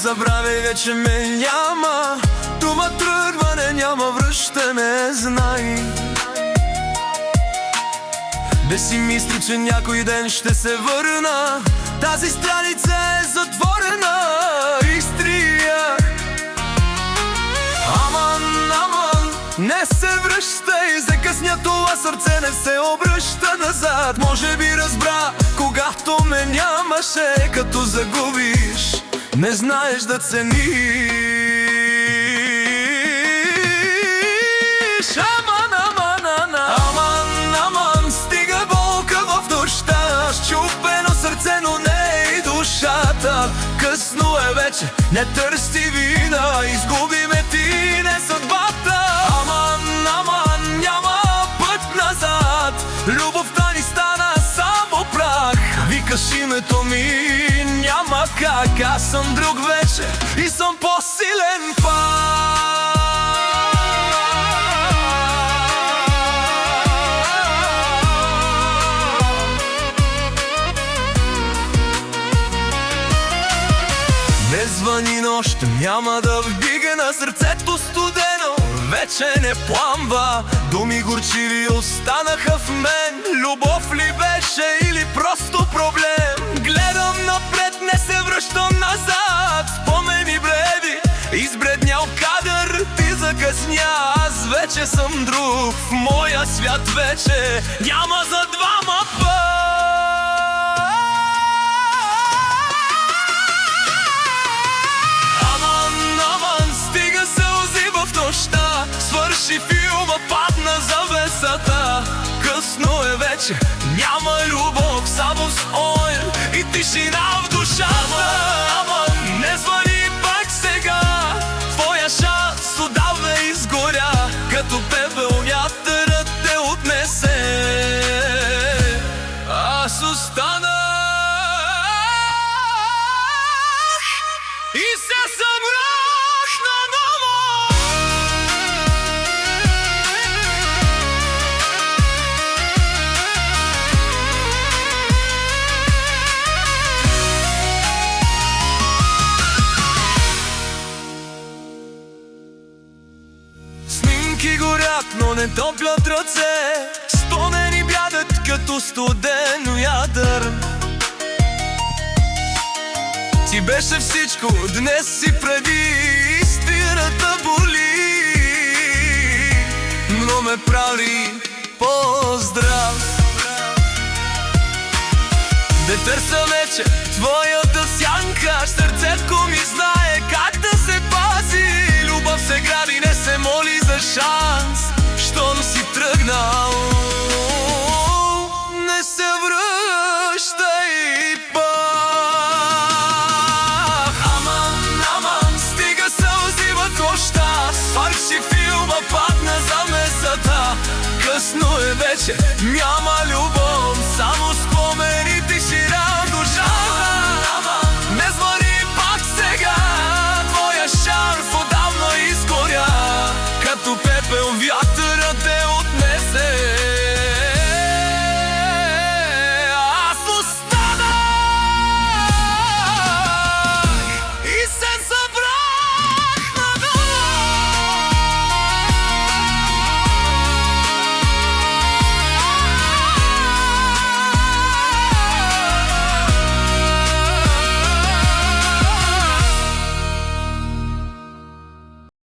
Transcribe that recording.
забравяй, вече ме няма. Дума тръгване, няма връщане, знай. Да си мисли, че някой ден ще се върна. Тази страница е затворена. Изтрия. Аман, аман, не се връщай. Закъсня, това сърце не се обръща назад. Може би разбра, когато ме нямаше. Като загубиш, не знаеш да цениш. Аман, аман, аман, аман, стига болка в нощта. Счупено сърце, но не и душата. Късно е вече, не търси вина. Изгуби ме ти, не съдбата. Аман, аман, няма път назад. Любовта ни стана само прах. Викаш името ми, няма как. Аз съм друг вече и съм по-силен пак. Не звъни нощ, няма да вдигна. Сърцето студено вече не пламва. Думи горчиви останаха в мен. Любов ли беше или просто проблем? Гледам напред, не се връщам назад. Спомени бледи, избреднял кадър. Ти закъсня, аз вече съм друг. В моя свят вече няма за двама път. Свърши филма, падна завесата. Късно е вече, няма любов, само спомен и тишина в душата. Аман, не звъни пак сега. Твоя шанс отдавна изгоря. Като пепел вятърът те отнесе. Аз останах и се събрах наново. Снимки горят, но не топлят ръце. Спомени бядат като студено ядър. Ти беше всичко, днес си преди. Истината боли, но ме прави по-здрав. Не търся вече твоята сянка. Сърцето ми знае как да се пази. Любов се гради, не се моли за шанс. Щом си тръгнал, не се връщай пак. Аман, аман, стига сълзи в нощта. Свърши филма, падна завесата. Късно е вече, няма любов, само спомени.